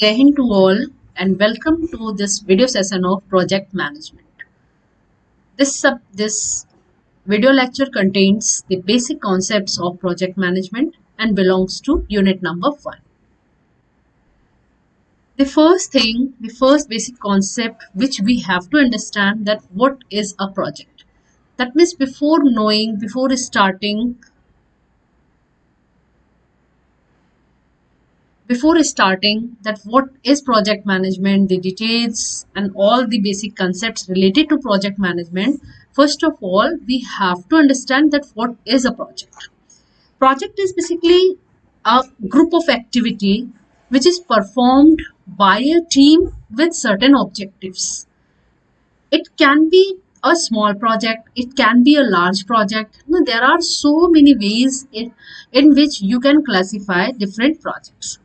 Jai Hind to all and welcome to this video session of project management. This video lecture contains the basic concepts of project management and belongs to unit number 1. The first basic concept which we have to understand that what is a project. That means before starting that what is project management, the details and all the basic concepts related to project management, first of all we have to understand that what is a project is basically a group of activity which is performed by a team with certain objectives. It can be a small project, it can be a large project. Now, there are so many ways in which you can classify different projects.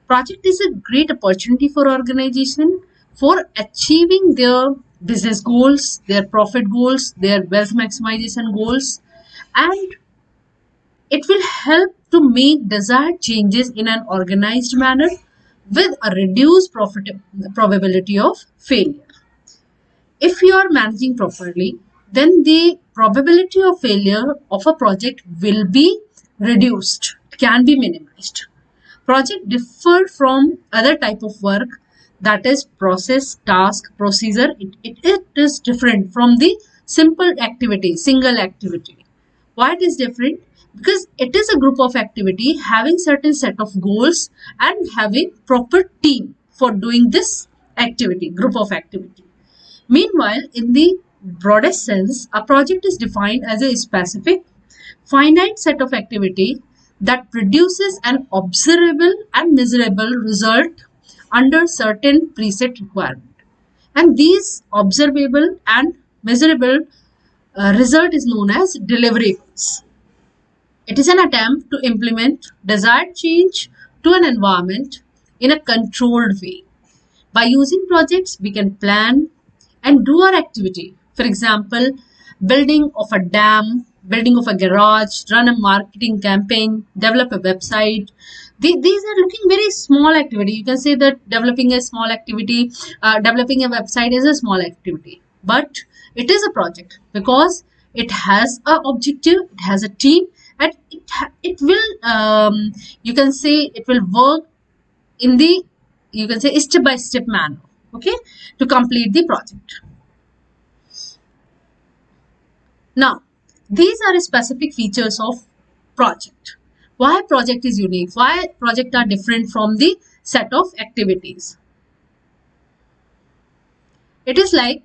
Project is a great opportunity for organization for achieving their business goals, their profit goals, their wealth maximization goals, and it will help to make desired changes in an organized manner with a reduced probability of failure. If you are managing properly, then the probability of failure of a project will be reduced, can be minimized. Project differ from other type of work, that is process, task, procedure. It is different from the simple activity, single activity. Why it is different? Because it is a group of activity having certain set of goals and having proper team for doing this activity, group of activity. Meanwhile, in the broadest sense, a project is defined as a specific, finite set of activity that produces an observable and measurable result under certain preset requirement. And these observable and measurable result is known as deliverables. It is an attempt to implement desired change to an environment in a controlled way. By using projects, we can plan and do our activity. For example, building of a dam, building of a garage, run a marketing campaign, develop a website. These are looking very small activity. You can say that developing a small activity, developing a website is a small activity, but it is a project because it has an objective, it has a team, and it will you can say it will work in the, you can say, step by step manner, okay, to complete the project. Now, these are specific features of project. Why project is unique? Why project are different from the set of activities? It is like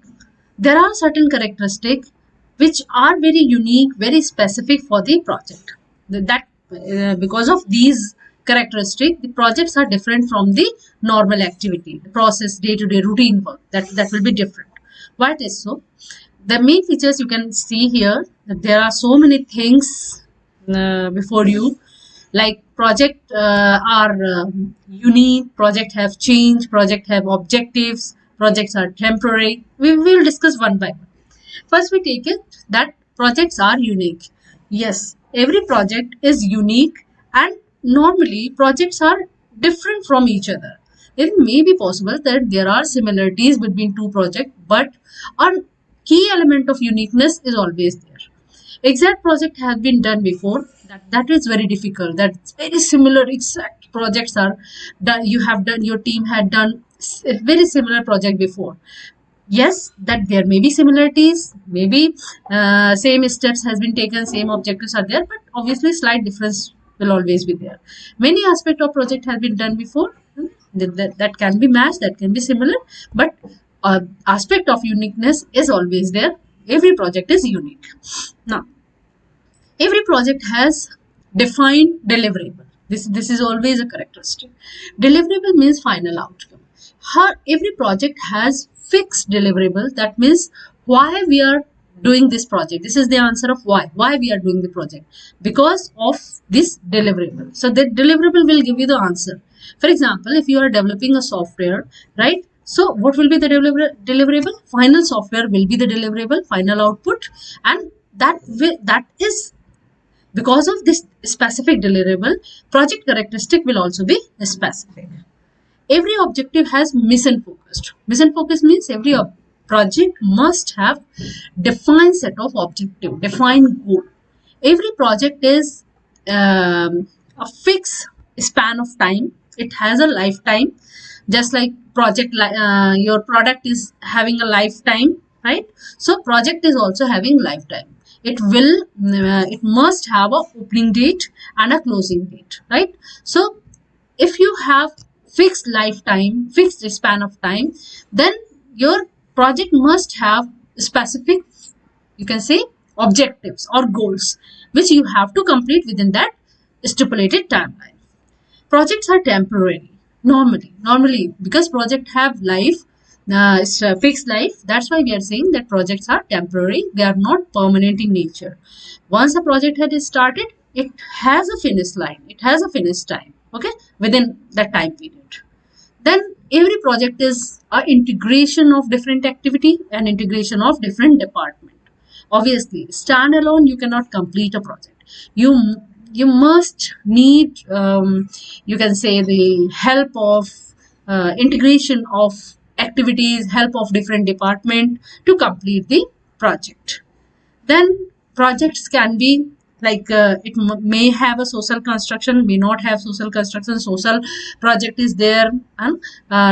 there are certain characteristics which are very unique, very specific for the project. Because of these characteristics, the projects are different from the normal activity, the process, day-to-day routine work. That will be different. Why it is so? The main features you can see here, that there are so many things before you, like project are unique, project have change, project have objectives, projects are temporary. We will discuss one by one. First, we take it that projects are unique. Yes, every project is unique, and normally projects are different from each other. It may be possible that there are similarities between two projects, but a key element of uniqueness is always there. Exact project has been done before, that is very difficult. That's very similar exact projects are that you have done, your team had done a very similar project before. Yes, that there may be similarities, maybe same steps has been taken, same objectives are there, but obviously slight difference will always be there. Many aspect of project has been done before, that can be matched, that can be similar, but aspect of uniqueness is always there. Every project is unique. Now, every project has defined deliverable. This is always a characteristic. Deliverable means final outcome. Every project has fixed deliverable. That means why we are doing this project. This is the answer of why we are doing the project, because of this deliverable. So that deliverable will give you the answer. For example, if you are developing a software, right? So what will be the deliverable? Final software will be the deliverable, final output, and that is because of this specific deliverable. Project characteristic will also be specific. every objective has mission focused. Mission focused means every project must have defined set of objective, defined goal. Every project is a fixed span of time. It has a lifetime, just like your product is having a lifetime, right? So project is also having lifetime. It must have a opening date and a closing date, right? So if you have fixed lifetime, fixed span of time, then your project must have specific, you can say, objectives or goals which you have to complete within that stipulated timeline. Projects are temporary normally because projects have life, it's a fixed life. That's why we are saying that projects are temporary. They are not permanent in nature. Once a project has started, it has a finish line, it has a finish time, okay, within that time period. Then every project is a integration of different activity and integration of different department. Obviously standalone you cannot complete a project. You must need, you can say, the help of integration of activities, help of different department to complete the project. Then projects can be like, may have a social construction, may not have social construction. Social project is there, and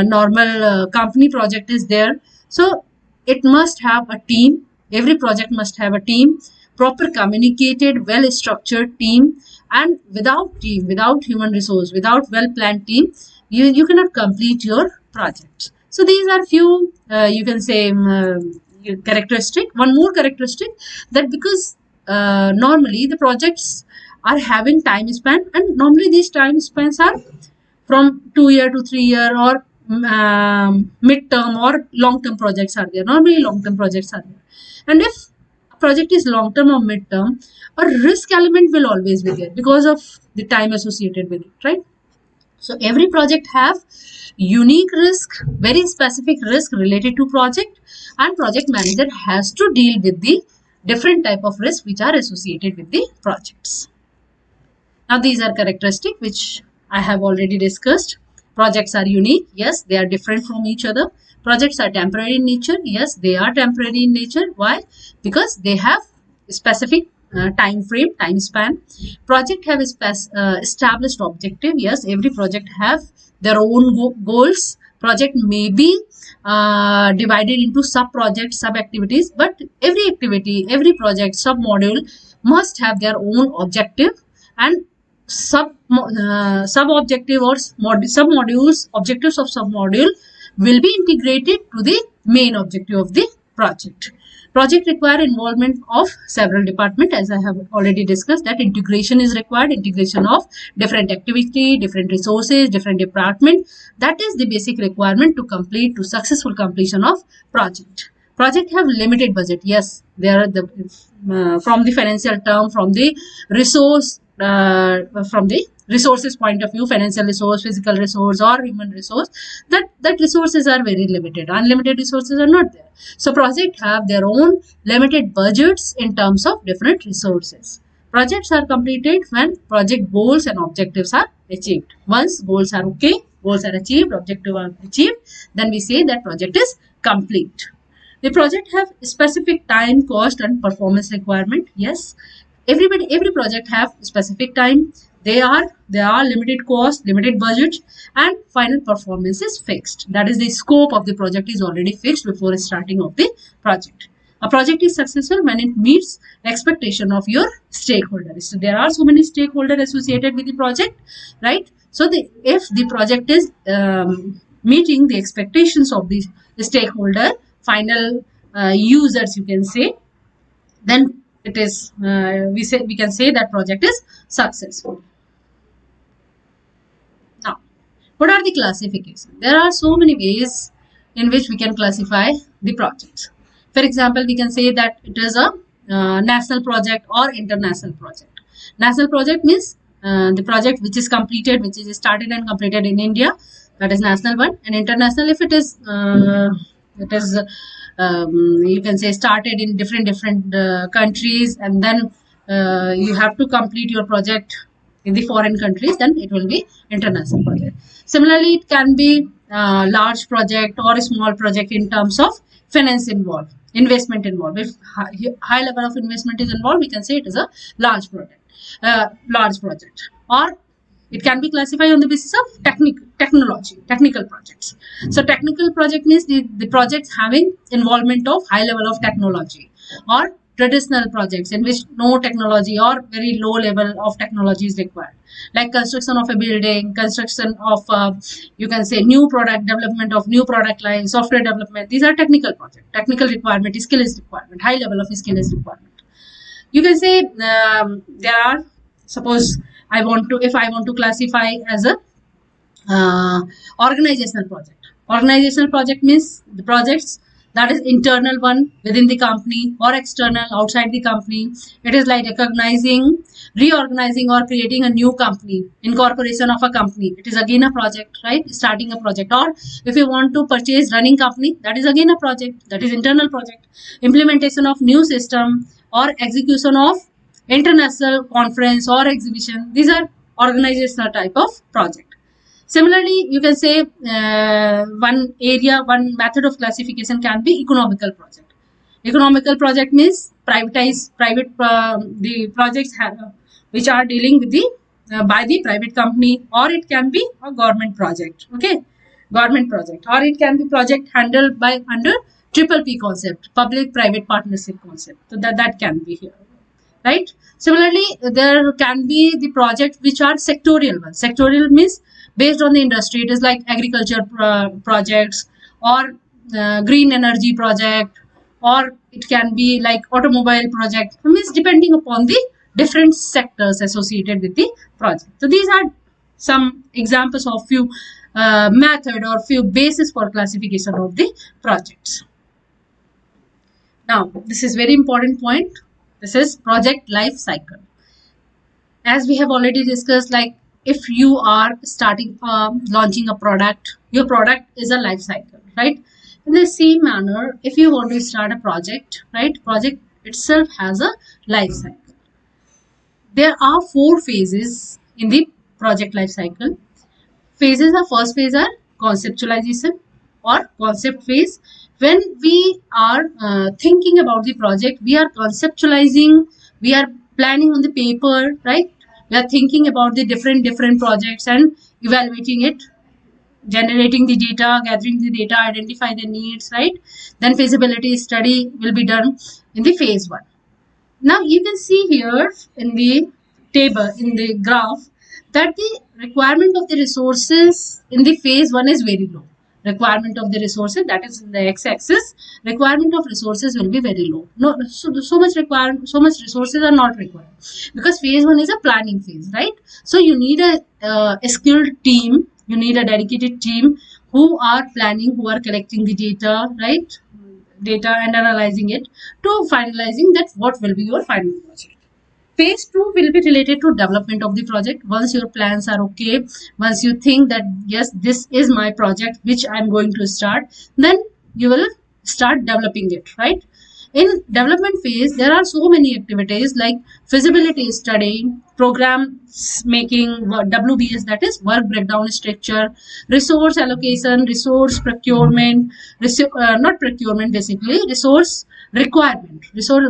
normal company project is there. So it must have a team. Every project must have a team, proper communicated, well structured team. And without team, without human resource, without well planned team, you cannot complete your project. So these are few, you can say, characteristic. One more characteristic, that because normally the projects are having time span, and normally these time spans are from 2 year to 3 year, or mid-term or long-term projects are there. Normally long-term projects are there. And if a project is long-term or mid-term, a risk element will always be there because of the time associated with it, right? So every project have unique risk, very specific risk related to project, and project manager has to deal with the different type of risk which are associated with the projects. Now these are characteristics which I have already discussed. Projects are unique. Yes, they are different from each other. Projects are temporary in nature. Yes, they are temporary in nature. Why? Because they have specific time frame, time span. Project have established objective. Yes, every project have their own goals. Project may be divided into sub projects, sub activities, but every activity, every project, sub module must have their own objective, and sub objective or sub modules, objectives of sub module will be integrated to the main objective of the project. Project require involvement of several departments, as I have already discussed, that integration is required, integration of different activity, different resources, different department. That is the basic requirement to complete, to successful completion of project. Project have limited budget. Yes, there are the from the financial term, from the resource, from the resources point of view, financial resource, physical resource, or human resource, that resources are very limited. Unlimited resources are not there. So projects have their own limited budgets in terms of different resources. Projects are completed when project goals and objectives are achieved. Once goals are okay, goals are achieved, objectives are achieved, then we say that project is complete. The project have specific time, cost, and performance requirement. Yes, every project have specific time. They are limited cost, limited budget, and final performance is fixed. That is, the scope of the project is already fixed before starting of the project. A project is successful when it meets expectation of your stakeholders. So there are so many stakeholders associated with the project, right? So if the project is meeting the expectations of the stakeholder, final users, you can say, then it is we can say that project is successful. Now, what are the classifications? There are so many ways in which we can classify the projects. For example, we can say that it is a national project or international project. National project means the project which is completed, which is started and completed in India, that is national one. And international, if it is you can say started in different countries, and then you have to complete your project in the foreign countries, then it will be international project. Similarly, it can be large project or a small project in terms of finance involved, investment involved. If high level of investment is involved, we can say it is a large project, or it can be classified on the basis of technical projects. So technical project means the projects having involvement of high level of technology, or traditional projects in which no technology or very low level of technology is required, like construction of a building, construction of you can say new product development of new product line, software development. These are technical projects. Technical requirement, skill is requirement, high level of skill is requirement. You can say there are, suppose if I want to classify as a organizational project. Organizational project means the projects that is internal one within the company or external outside the company. It is like recognizing, reorganizing, or creating a new company, incorporation of a company. It is again a project, right? Starting a project. Or if you want to purchase running company, that is again a project, that is internal project. Implementation of new system or execution of international conference or exhibition. These are organizational type of project. Similarly, you can say one method of classification can be economical project. Economical project means the projects which are dealing with the by the private company, or it can be a government project. Okay, government project, or it can be project handled by under triple P concept, public private partnership concept. So that can be here, right? Similarly, there can be the projects which are sectorial ones. Sectorial means based on the industry. It is like agriculture projects, or green energy project, or it can be like automobile project. It means depending upon the different sectors associated with the project. So these are some examples of few method or few basis for classification of the projects. Now, this is very important point. This is project life cycle. As we have already discussed, like if you are starting launching a product, your product is a life cycle, right? In the same manner, if you want to start a project, right, project itself has a life cycle. There are 4 phases in the project life cycle. Phases are, first phase are conceptualization or concept phase. When we are thinking about the project, we are conceptualizing, we are planning on the paper, right? We are thinking about the different projects and evaluating it, generating the data, gathering the data, identify the needs, right? Then feasibility study will be done in the phase 1. Now you can see here in the table, in the graph, that the requirement of the resources in the phase 1 is very low. Requirement of the resources, that is in the x-axis, requirement of resources will be very low. No, so much resources are not required, because phase 1 is a planning phase, right? So you need a skilled team, you need a dedicated team who are planning, who are collecting the data, right? Data and analyzing it to finalizing that what will be your final project. Phase 2 will be related to development of the project. Once your plans are okay, once you think that yes, this is my project which I'm going to start, then you will start developing it, right? In development phase, there are so many activities like feasibility study, programs making, WBS, that is work breakdown structure, resource allocation, resource procurement, not procurement basically, resource requirement.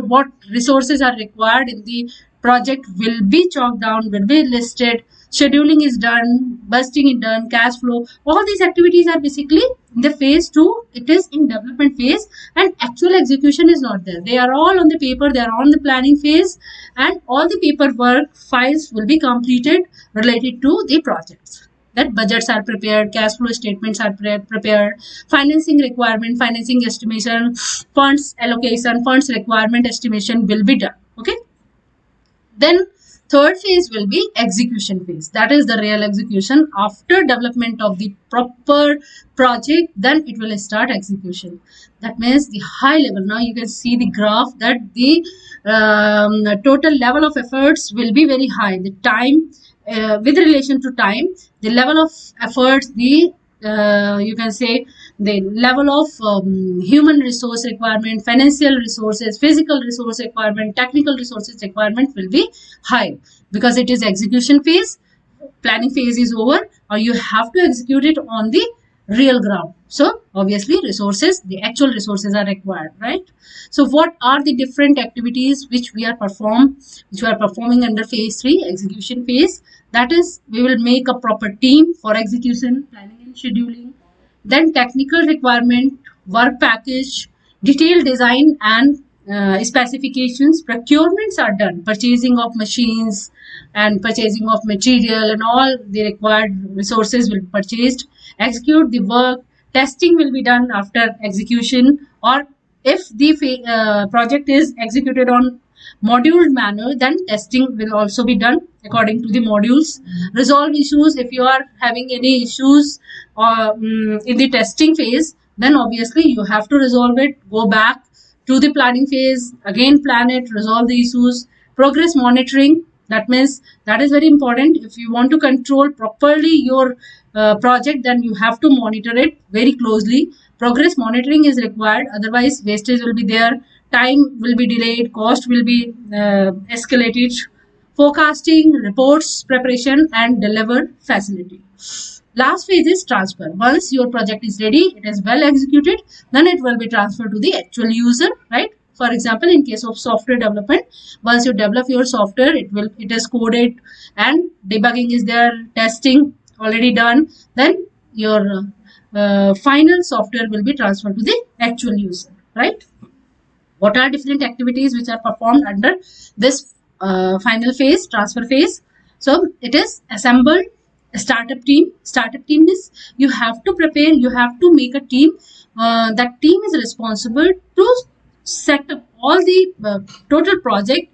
What resources are required in the project will be chalked down, will be listed, scheduling is done, budgeting is done, cash flow. All these activities are basically in the phase 2. It is in development phase, and actual execution is not there. They are all on the paper, they are on the planning phase, and all the paperwork files will be completed related to the projects. That budgets are prepared, cash flow statements are prepared, financing requirement, financing estimation, funds allocation, funds requirement estimation will be done. Okay. Then third phase will be execution phase. That is the real execution. After development of the proper project, then it will start execution. That means the high level. Now you can see the graph that the total level of efforts will be very high. The time, with relation to time, the level of efforts, the you can say the level of human resource requirement, financial resources, physical resource requirement, technical resources requirement will be high. because it is execution phase. Planning phase is over, or you have to execute it on the real ground. So obviously resources, the actual resources are required, right? So what are the different activities which we are performing under phase 3, execution phase? That is, we will make a proper team for execution, planning and scheduling. Then technical requirement, work package, detailed design and specifications. Procurements are done, purchasing of machines and purchasing of material, and all the required resources will be purchased. Execute the work. Testing will be done after execution, or if the project is executed on module manner, then testing will also be done according to the modules. Resolve issues. If you are having any issues in the testing phase, then obviously you have to resolve it. Go back to the planning phase, again plan it, resolve the issues. Progress monitoring. That means that is very important. If you want to control properly your project, then you have to monitor it very closely. Progress monitoring is required, otherwise wastage will be there, time will be delayed, cost will be escalated. Forecasting, reports preparation and delivered facility. Last phase is transfer. Once your project is ready, it is well executed, then it will be transferred to the actual user, right? For example, in case of software development, once you develop your software, it is coded and debugging is there, testing already done, then your final software will be transferred to the actual user, right? What are different activities which are performed under this final phase, transfer phase? So it is assembled startup team. Startup team is, you have to prepare, you have to make a team. That team is responsible to set up all the total project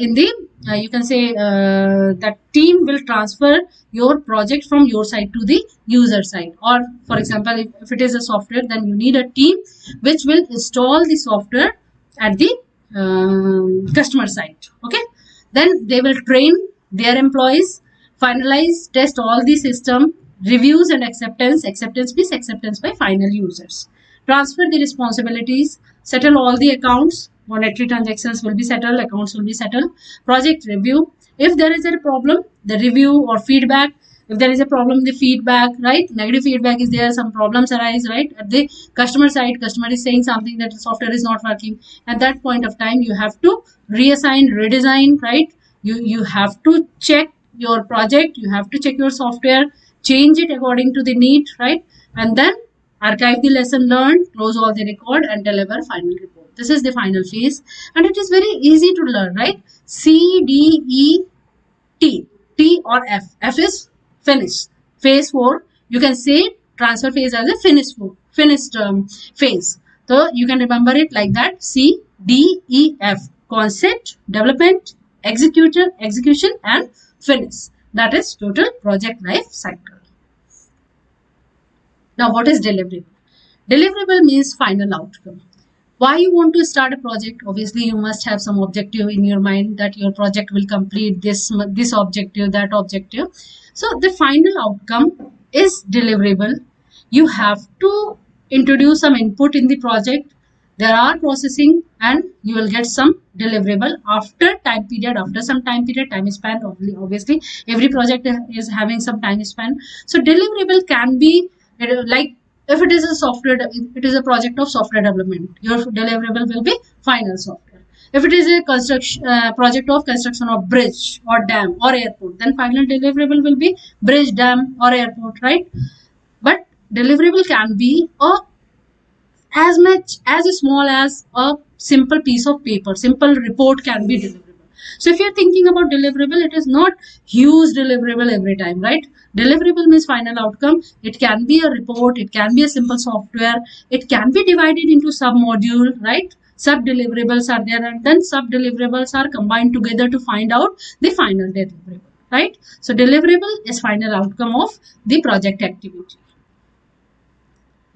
in the you can say that team will transfer your project from your side to the user side. Or for example, if it is a software, then you need a team which will install the software at the customer side. Okay, then they will train their employees, finalize, test all the system, reviews and acceptance means acceptance by final users. Transfer the responsibilities, settle all the accounts, monetary transactions will be settled, accounts will be settled. Project review, if there is a problem, the review or feedback. If there is a problem, the feedback, right? Negative feedback is there, some problems arise, right? At the customer side, customer is saying something that the software is not working. At that point of time, you have to reassign, redesign, right? You have to check your project, you have to check your software, change it according to the need, right? And then archive the lesson learned, close all the record and deliver final report. This is the final phase and it is very easy to learn, right? C, D, E, T. T or F. F is finish. Phase 4, you can say transfer phase as a finished phase. So you can remember it like that. C, D, E, F. Concept, development, execution and finish. That is total project life cycle. Now what is deliverable? Deliverable means final outcome. Why you want to start a project? Obviously you must have some objective in your mind that your project will complete this objective, that objective. So the final outcome is deliverable. You have to introduce some input in the project, there are processing and you will get some deliverable after time period, after some time period, time span. Obviously every project is having some time span. So deliverable can be like, if it is a software, it is a project of software development, your deliverable will be final software. If it is a construction project of construction of bridge or dam or airport, then final deliverable will be bridge, dam or airport, right? But deliverable can be as much as small as a simple piece of paper, simple report can be deliverable. So if you're thinking about deliverable, it is not huge deliverable every time, right? Deliverable means final outcome. It can be a report, it can be a simple software, it can be divided into sub module, right? Sub deliverables are there and then sub deliverables are combined together to find out the final deliverable, right? So deliverable is final outcome of the project activity.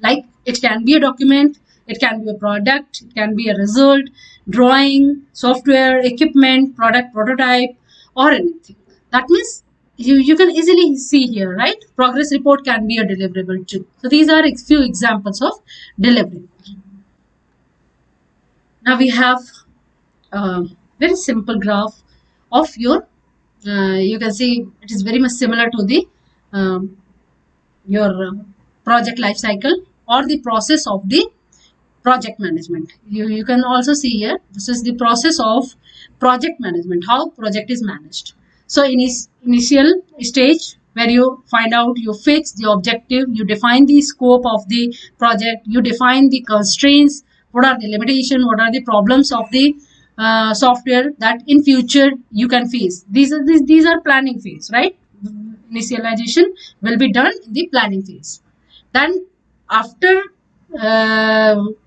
Like it can be a document, it can be a product, it can be a result, drawing, software, equipment, product prototype or anything. That means you can easily see here, right? Progress report can be a deliverable too. So these are a few examples of deliverable. Now we have a very simple graph of your you can see it is very much similar to the um, your project life cycle or the process of the project management. You can also see here, this is the process of project management, how project is managed. So initial stage, where you find out, you fix the objective, you define the scope of the project, you define the constraints, what are the limitation, what are the problems of the software that in future you can face. These are planning phase, right? Initialization will be done in the planning phase. Then after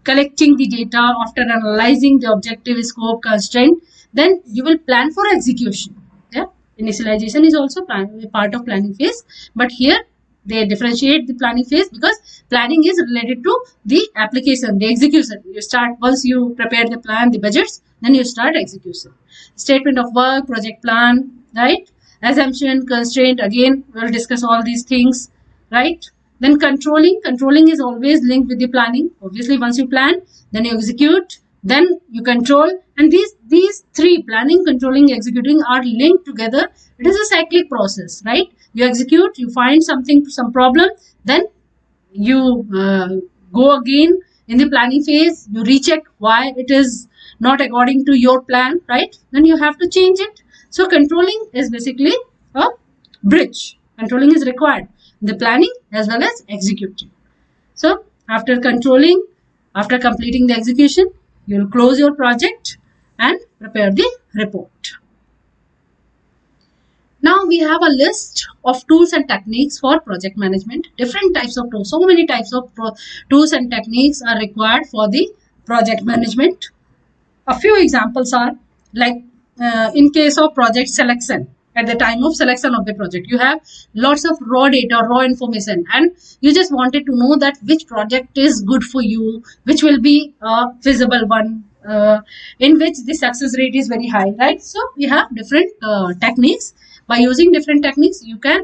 collecting the data, after analyzing the objective, scope, constraint, then you will plan for execution. Yeah, initialization is also a part of planning phase, but here they differentiate the planning phase because planning is related to the application, the execution. You start, once you prepare the plan, the budgets, then you start execution. Statement of work, project plan, right? Assumption, constraint, again we'll discuss all these things, right? Then controlling is always linked with the planning. Obviously, once you plan, then you execute, then you control, and these three, planning, controlling, executing, are linked together. It is a cyclic process, right? You execute, you find something, some problem, then you go again in the planning phase, you recheck why it is not according to your plan, right? Then you have to change it. So controlling is basically a bridge. Controlling is required in the planning as well as executing. So after controlling, after completing the execution, you will close your project and prepare the report. Now we have a list of tools and techniques for project management. Different types of tools. So many types of tools and techniques are required for the project management. A few examples are like in case of project selection, at the time of selection of the project, you have lots of raw data, raw information, and you just wanted to know that which project is good for you, which will be a feasible one, in which the success rate is very high, right? So we have different techniques. By using different techniques, you can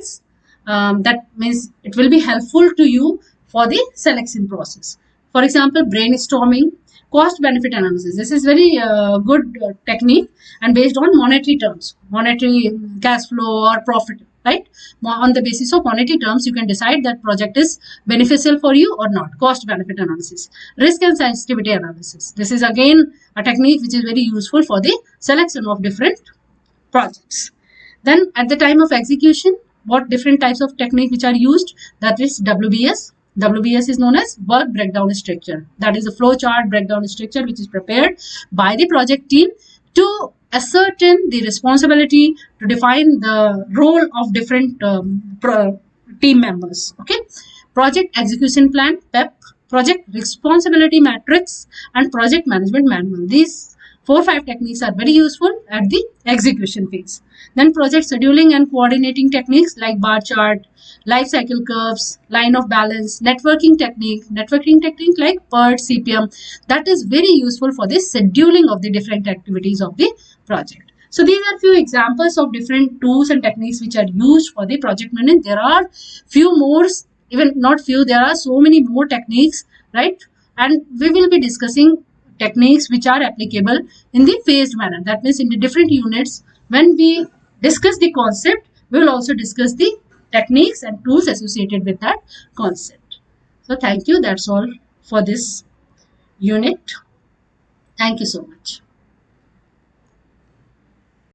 that means it will be helpful to you for the selection process. For example, brainstorming, cost benefit analysis. This is very good technique, and based on monetary terms, monetary cash flow or profit, right? On the basis of monetary terms, you can decide that project is beneficial for you or not. Cost benefit analysis. Risk and sensitivity analysis. This is again a technique which is very useful for the selection of different projects. Then at the time of execution, what different types of technique which are used, that is WBS. WBS is known as work breakdown structure. That is a flow chart breakdown structure which is prepared by the project team to ascertain the responsibility, to define the role of different team members. Okay, project execution plan, PEP, project responsibility matrix, and project management manual. These 4-5 techniques are very useful at the execution phase. Then project scheduling and coordinating techniques like bar chart, life cycle curves, line of balance, networking technique like PERT, CPM, that is very useful for the scheduling of the different activities of the project. So these are few examples of different tools and techniques which are used for the project management. There are few more, even not few, there are so many more techniques, right? And we will be discussing techniques which are applicable in the phased manner. That means in the different units, when we discuss the concept, we will also discuss the techniques and tools associated with that concept. So thank you. That's all for this unit. Thank you so much.